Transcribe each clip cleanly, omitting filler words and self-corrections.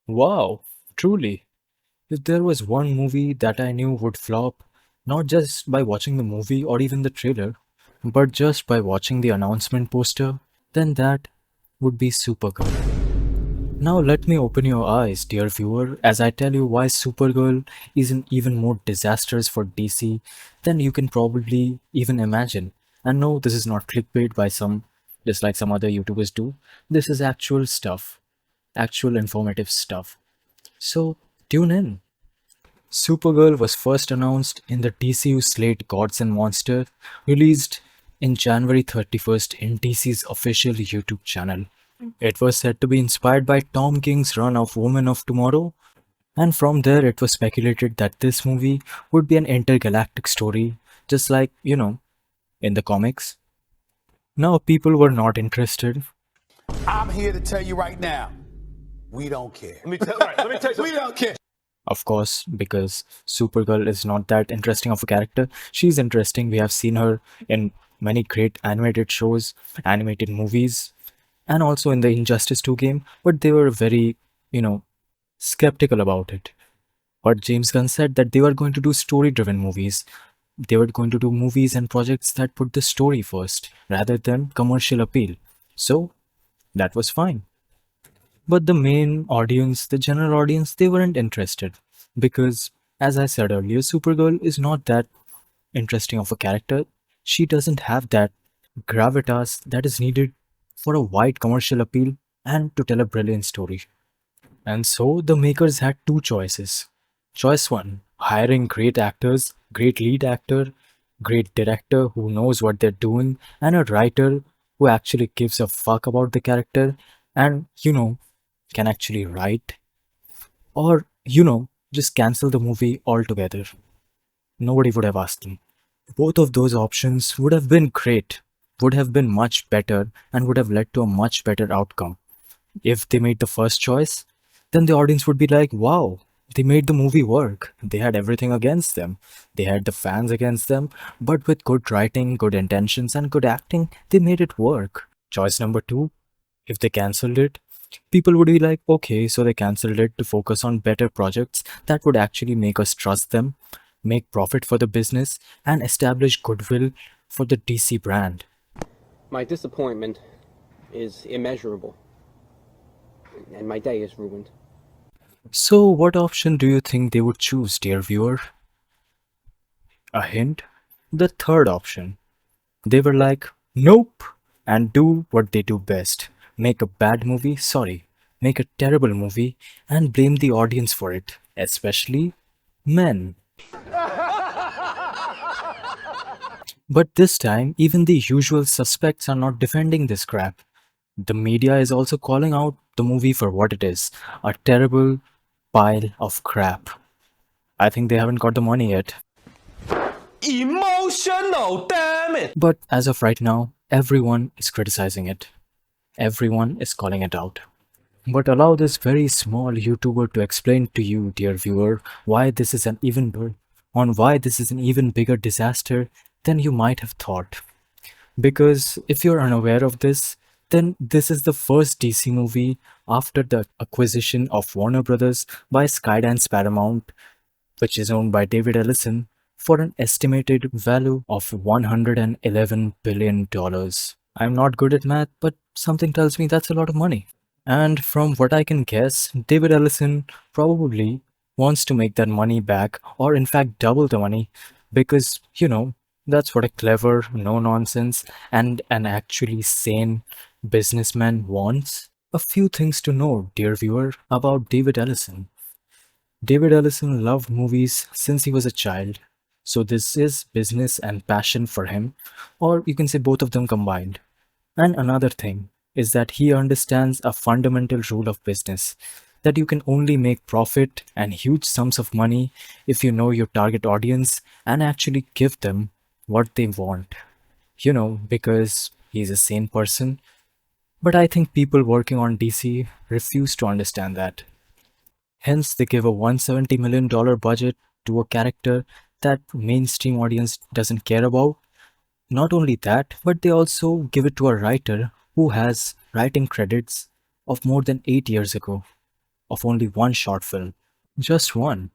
Wow, truly. If there was one movie that I knew would flop, not just by watching the movie or even the trailer, but just by watching the announcement poster, then that would be Supergirl. Now let me open your eyes, dear viewer, as I tell you why Supergirl is an even more disastrous for DC than you can probably even imagine. And no, this is not clickbait by some, just like some other YouTubers do. This is actual stuff, actual informative stuff. So tune in. Supergirl was first announced in the DCU slate Gods and Monsters, released in January 31st in DC's official YouTube channel. It was said to be inspired by Tom King's run of Woman of Tomorrow, and from there it was speculated that this movie would be an intergalactic story, just like, in the comics. Now, people were not interested. I'm here to tell you right now, we don't care. Let me tell you, we don't care. Of course, because Supergirl is not that interesting of a character. She's interesting. We have seen her in many great animated shows, animated movies, and also in the Injustice 2 game, but they were very, you know, skeptical about it. But James Gunn said that they were going to do story driven movies. They were going to do movies and projects that put the story first rather than commercial appeal. So that was fine. But the main audience, the general audience, they weren't interested because, as I said earlier, Supergirl is not that interesting of a character. She doesn't have that gravitas that is needed for a wide commercial appeal and to tell a brilliant story. And so the makers had two choices. Choice one, hiring great actors, great lead actor, great director who knows what they're doing, and a writer who actually gives a fuck about the character and, can actually write. Or, just cancel the movie altogether. Nobody would have asked them. Both of those options would have been great, would have been much better, and would have led to a much better outcome. If they made the first choice, then the audience would be like, wow, they made the movie work. They had everything against them. They had the fans against them, but with good writing, good intentions, and good acting, they made it work. Choice number two, if they cancelled it, people would be like, okay, so they cancelled it to focus on better projects that would actually make us trust them, make profit for the business, and establish goodwill for the DC brand. My disappointment is immeasurable, and my day is ruined. So, what option do you think they would choose, dear viewer? A hint? The third option. They were like, nope, and do what they do best. Make a bad movie, sorry, make a terrible movie, and blame the audience for it, especially men. But this time, even the usual suspects are not defending this crap. The media is also calling out the movie for what it is, a terrible pile of crap. I think they haven't got the money yet. Emotional, damn it. But as of right now, everyone is criticizing it. Everyone is calling it out. But allow this very small YouTuber to explain to you, dear viewer, why this is why this is an even bigger disaster than you might have thought. Because if you're unaware of this, then this is the first DC movie after the acquisition of Warner Brothers by Skydance Paramount, which is owned by David Ellison, for an estimated value of $111 billion. I'm not good at math, but something tells me that's a lot of money. And from what I can guess, David Ellison probably wants to make that money back, or in fact, double the money, because, that's what a clever, no nonsense, and an actually sane businessman wants. A few things to know, dear viewer, about David Ellison. David Ellison loved movies since he was a child, so this is business and passion for him, or you can say both of them combined. And another thing is that he understands a fundamental rule of business that you can only make profit and huge sums of money if you know your target audience and actually give them what they want. Because he's a sane person. But I think people working on DC refuse to understand that. Hence, they give a $170 million budget to a character that mainstream audience doesn't care about. Not only that, but they also give it to a writer who has writing credits of more than 8 years ago. of only one short film. Just one.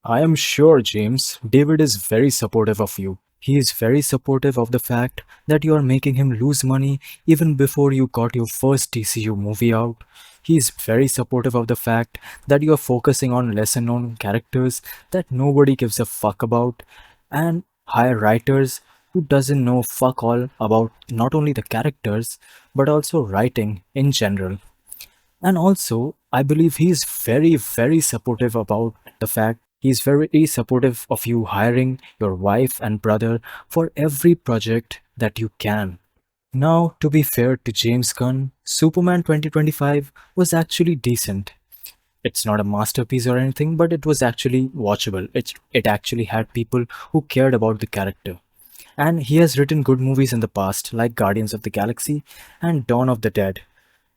I am sure, James, David is very supportive of you. He is very supportive of the fact that you are making him lose money even before you got your first DCU movie out. He is very supportive of the fact that you are focusing on lesser known characters that nobody gives a fuck about and hire writers who doesn't know fuck all about not only the characters but also writing in general. And also, I believe he's very, very supportive about the fact he's very supportive of you hiring your wife and brother for every project that you can. Now, to be fair to James Gunn, Superman 2025 was actually decent. It's not a masterpiece or anything, but it was actually watchable. It actually had people who cared about the character. And he has written good movies in the past, like Guardians of the Galaxy and Dawn of the Dead.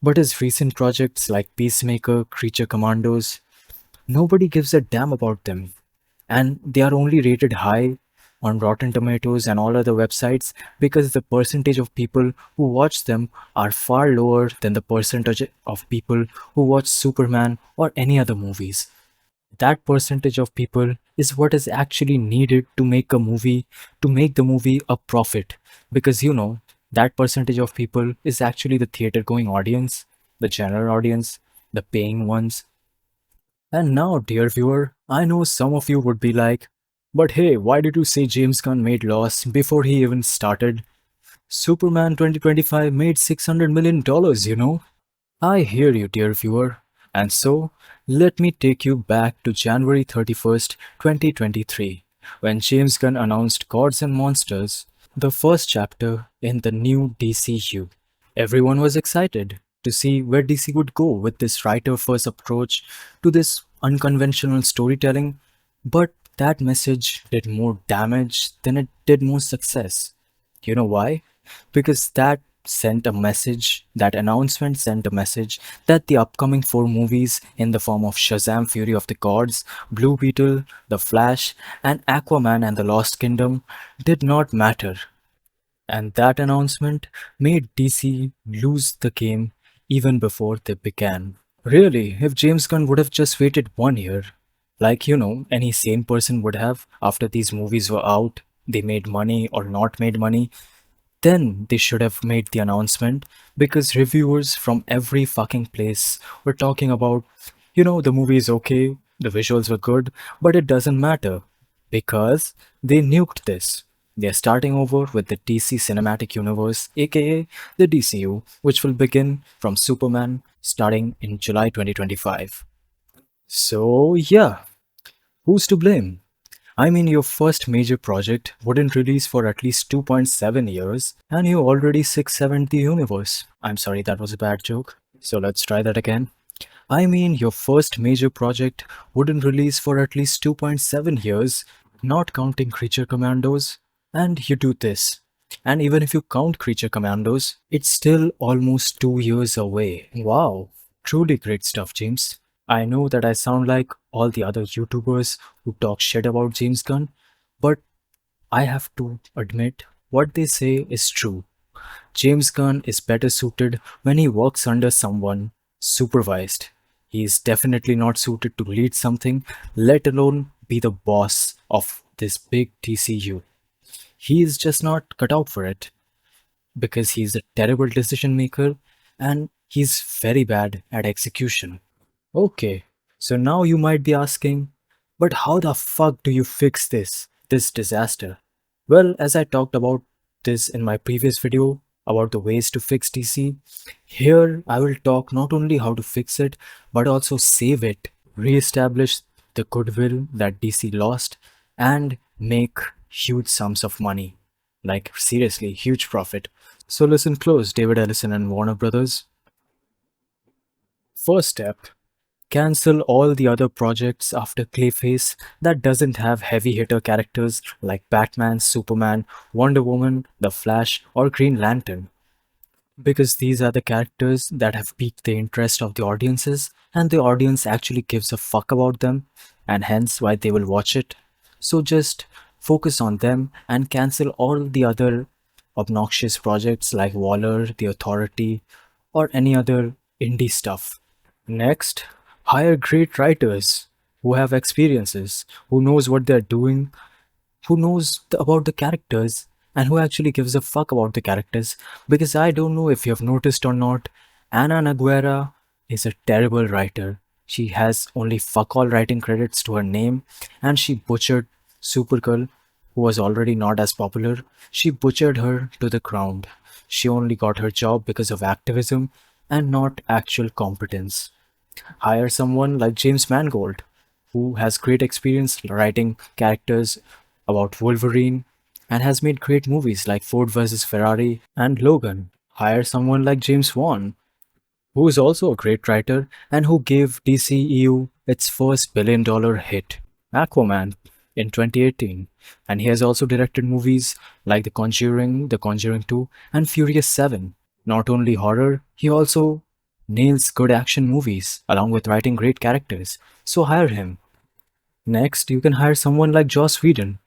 But his recent projects like Peacemaker, Creature Commandos, nobody gives a damn about them. And they are only rated high on Rotten Tomatoes and all other websites because the percentage of people who watch them are far lower than the percentage of people who watch Superman or any other movies. That percentage of people is what is actually needed to make a movie, to make the movie a profit. Because that percentage of people is actually the theater going audience, the general audience, the paying ones. And now, dear viewer, I know some of you would be like, but hey, why did you say James Gunn made loss before he even started? Superman 2025 made $600 million. I hear you, dear viewer. And so, let me take you back to January 31st, 2023, when James Gunn announced Gods and Monsters, the first chapter in the new DCU. Everyone was excited to see where DC would go with this writer first approach to this unconventional storytelling, but that message did more damage than it did more success. You know why? Because that announcement sent a message that the upcoming four movies in the form of Shazam Fury of the Gods, Blue Beetle, The Flash, and Aquaman and the Lost Kingdom did not matter. And that announcement made DC lose the game even before they began. Really, if James Gunn would have just waited 1 year, like any sane person would have after these movies were out, they made money or not made money, then they should have made the announcement because reviewers from every fucking place were talking about, the movie is okay, the visuals were good, but it doesn't matter because they nuked this. They're starting over with the DC Cinematic Universe, aka the DCU, which will begin from Superman starting in July 2025. So, yeah, who's to blame? I mean, your first major project wouldn't release for at least 2.7 years, and you already 6-7 the universe. I'm sorry, that was a bad joke. So let's try that again. I mean, your first major project wouldn't release for at least 2.7 years, not counting Creature Commandos, and you do this. And even if you count Creature Commandos, it's still almost 2 years away. Wow, truly great stuff, James. I know that I sound like all the other YouTubers who talk shit about James Gunn, but I have to admit what they say is true. James Gunn is better suited when he works under someone supervised. He is definitely not suited to lead something, let alone be the boss of this big TCU. He is just not cut out for it because he's a terrible decision maker and he's very bad at execution. Okay, so now you might be asking, but how the fuck do you fix this disaster? Well, as I talked about this in my previous video about the ways to fix DC, here I will talk not only how to fix it, but also save it, re-establish the goodwill that DC lost, and make huge sums of money. Like, seriously, huge profit. So listen close, David Ellison and Warner Brothers. First step, cancel all the other projects after Clayface that doesn't have heavy hitter characters like Batman, Superman, Wonder Woman, The Flash, or Green Lantern. Because these are the characters that have piqued the interest of the audiences, and the audience actually gives a fuck about them, and hence why they will watch it. So just focus on them and cancel all the other obnoxious projects like Waller, The Authority, or any other indie stuff. Next, Hire great writers who have experiences, who knows what they're doing, who knows about the characters, and who actually gives a fuck about the characters. Because I don't know if you have noticed or not, Anna Naguera is a terrible writer. She has only fuck all writing credits to her name, and she butchered Supergirl, who was already not as popular. She butchered her to the ground. She only got her job because of activism and not actual competence. Hire someone like James Mangold, who has great experience writing characters about Wolverine and has made great movies like Ford vs. Ferrari and Logan. Hire someone like James Wan, who is also a great writer and who gave DCEU its first billion-dollar hit, Aquaman, in 2018. And he has also directed movies like The Conjuring 2, and Furious 7. Not only horror, he also nails good action movies along with writing great characters. So hire him. Next, you can hire someone like Joss Whedon.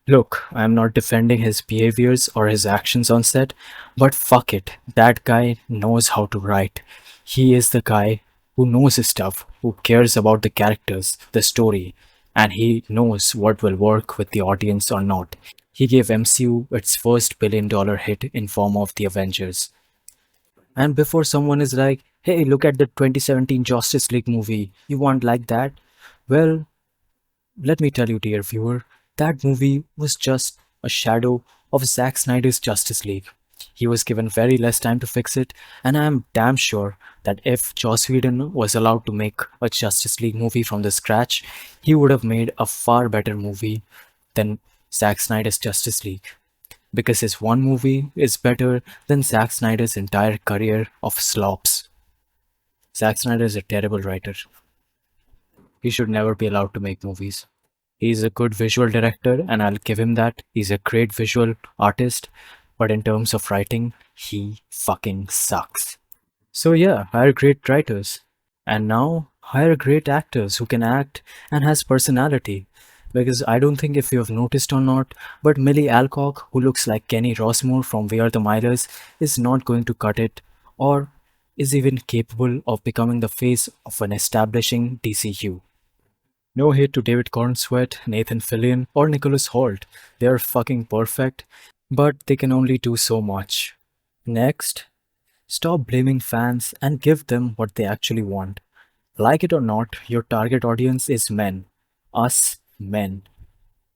Look, I'm not defending his behaviors or his actions on set, but fuck it, that guy knows how to write. He is the guy who knows his stuff, who cares about the characters, the story, and he knows what will work with the audience or not. He gave MCU its first billion-dollar hit in form of the Avengers. And before someone is like, hey, look at the 2017 Justice League movie, you want like that? Well, let me tell you, dear viewer, that movie was just a shadow of Zack Snyder's Justice League. He was given very less time to fix it, and I am damn sure that if Joss Whedon was allowed to make a Justice League movie from the scratch, he would have made a far better movie than Zack Snyder's Justice League. Because his one movie is better than Zack Snyder's entire career of slops. Zack Snyder is a terrible writer. He should never be allowed to make movies. He's a good visual director, and I'll give him that. He's a great visual artist, but in terms of writing, he fucking sucks. So, yeah, hire great writers. And now, hire great actors who can act and has personality. Because I don't think if you have noticed or not, but Millie Alcock, who looks like Kenny Rossmore from We Are the Millers, is not going to cut it or is even capable of becoming the face of an establishing DCU. No hate to David Cornsweet, Nathan Fillion, or Nicholas Hoult. They are fucking perfect, but they can only do so much. Next, stop blaming fans and give them what they actually want. Like it or not, your target audience is men. Us, men.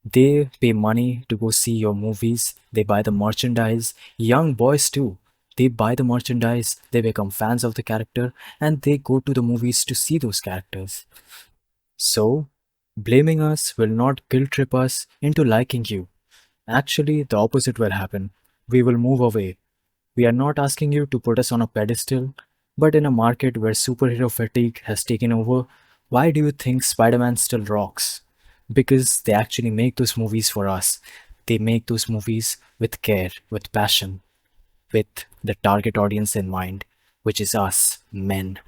They pay money to go see your movies, they buy the merchandise. Young boys too. They buy the merchandise, they become fans of the character, and they go to the movies to see those characters. So, blaming us will not guilt trip us into liking you. Actually, the opposite will happen. We will move away. We are not asking you to put us on a pedestal, but in a market where superhero fatigue has taken over, why do you think Spider Man still rocks? Because they actually make those movies for us. They make those movies with care, with passion, with the target audience in mind, which is us, men.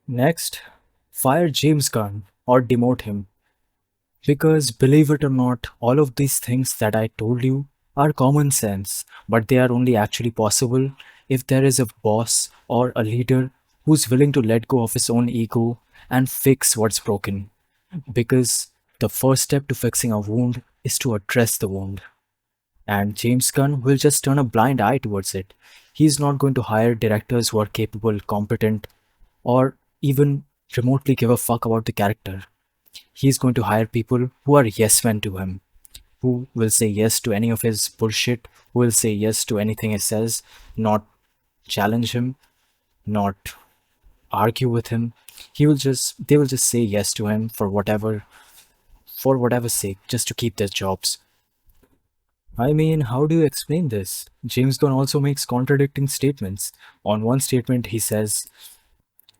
Next, fire James Gunn or demote him. Because believe it or not, all of these things that I told you are common sense, but they are only actually possible if there is a boss or a leader who's willing to let go of his own ego and fix what's broken. Because the first step to fixing a wound is to address the wound. And James Gunn will just turn a blind eye towards it. He's not going to hire directors who are capable, competent, or even remotely give a fuck about the character. He's going to hire people who are yes men to him, who will say yes to any of his bullshit, who will say yes to anything he says, not challenge him, not argue with him. They will just say yes to him for whatever sake, just to keep their jobs. I mean, how do you explain this? James Gunn also makes contradicting statements. On one statement, he says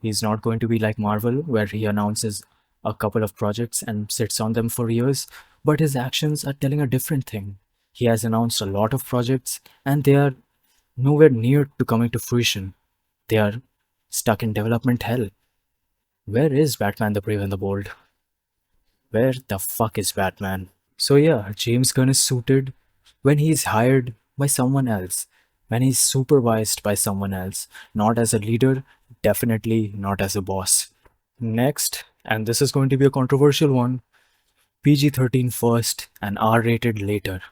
he's not going to be like Marvel, where he announces a couple of projects and sits on them for years, but his actions are telling a different thing. He has announced a lot of projects, and they are nowhere near to coming to fruition. They are stuck in development hell. Where is Batman the Brave and the Bold? Where the fuck is Batman? So yeah, James Gunn is suited when he's hired by someone else, when he's supervised by someone else, not as a leader, definitely not as a boss. Next, and this is going to be a controversial one, PG-13 first and R-rated later.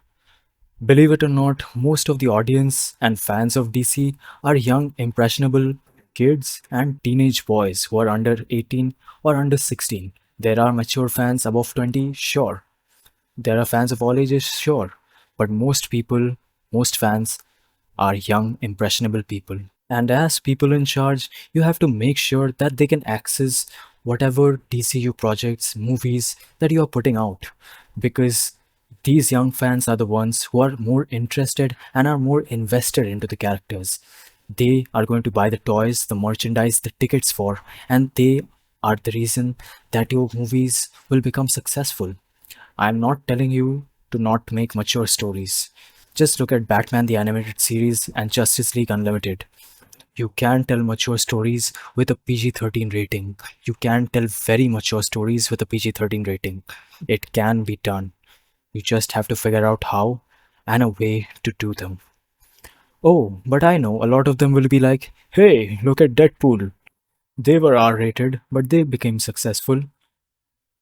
Believe it or not, most of the audience and fans of DC are young, impressionable kids and teenage boys who are under 18 or under 16. There are mature fans above 20, sure. There are fans of all ages, sure. But most people, most fans are young, impressionable people. And as people in charge, you have to make sure that they can access whatever DCU projects, movies that you are putting out. Because these young fans are the ones who are more interested and are more invested into the characters. They are going to buy the toys, the merchandise, the tickets for, and they are the reason that your movies will become successful. I'm not telling you to not make mature stories. Just look at Batman the Animated Series and Justice League Unlimited. You can tell mature stories with a PG-13 rating. You can tell very mature stories with a PG-13 rating. It can be done. You just have to figure out how and a way to do them. Oh, but I know a lot of them will be like, hey, look at Deadpool. They were R rated, but they became successful.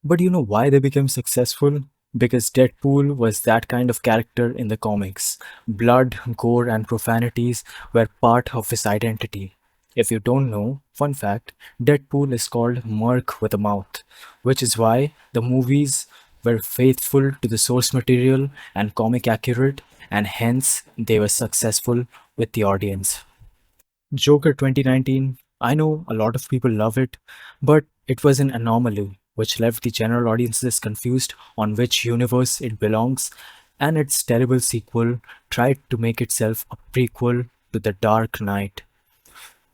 But you know why they became successful? Because Deadpool was that kind of character in the comics. Blood, gore, and profanities were part of his identity. If you don't know, fun fact, Deadpool is called Merc with a mouth, which is why the movies were faithful to the source material and comic accurate, and hence they were successful with the audience. Joker 2019, I know a lot of people love it, but it was an anomaly which left the general audiences confused on which universe it belongs, and its terrible sequel tried to make itself a prequel to The Dark Knight.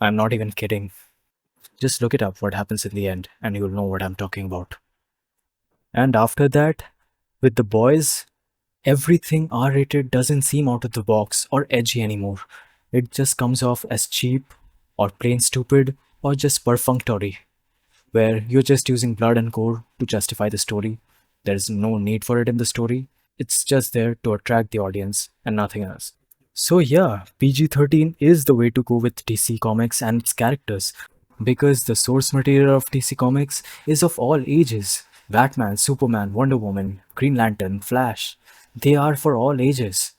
I'm not even kidding. Just look it up what happens in the end, and you'll know what I'm talking about. And after that, with The Boys, everything R rated doesn't seem out of the box or edgy anymore. It just comes off as cheap or plain stupid or just perfunctory, where you're just using blood and gore to justify the story. There's no need for it in the story. It's just there to attract the audience and nothing else. So yeah, PG-13 is the way to go with DC Comics and its characters because the source material of DC Comics is of all ages. Batman, Superman, Wonder Woman, Green Lantern, Flash, they are for all ages.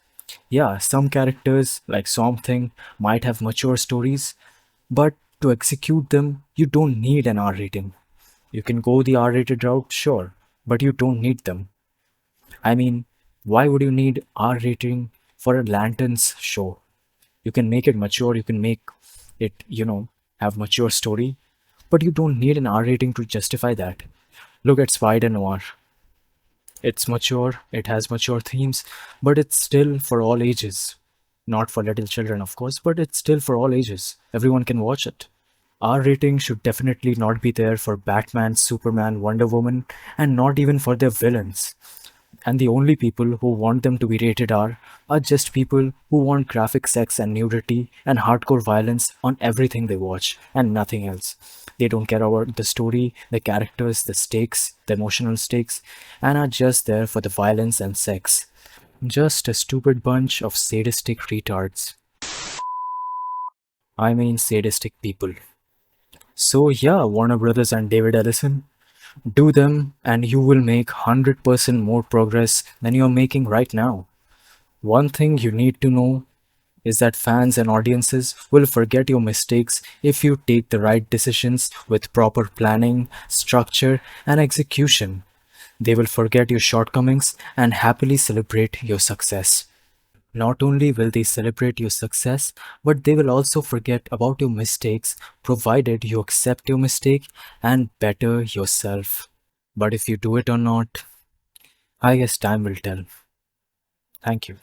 Yeah, some characters like Swamp Thing might have mature stories, but to execute them, you don't need an R rating. You can go the R rated route, sure, but you don't need them. I mean, why would you need R rating for a Lanterns show? You can make it mature, you can make it, have mature story, but you don't need an R rating to justify that. Look at Spider Noir. It's mature, it has mature themes, but it's still for all ages. Not for little children, of course, but it's still for all ages. Everyone can watch it. R rating should definitely not be there for Batman, Superman, Wonder Woman, and not even for their villains. And the only people who want them to be rated R are just people who want graphic sex and nudity and hardcore violence on everything they watch and nothing else. They don't care about the story, the characters, the stakes, the emotional stakes, and are just there for the violence and sex. Just a stupid bunch of sadistic retards. I mean sadistic people. So yeah, Warner Brothers and David Ellison, do them and you will make 100% more progress than you're making right now. One thing you need to know is that fans and audiences will forget your mistakes if you take the right decisions with proper planning, structure, and execution. They will forget your shortcomings and happily celebrate your success. Not only will they celebrate your success, but they will also forget about your mistakes provided you accept your mistake and better yourself. But if you do it or not, I guess time will tell. Thank you.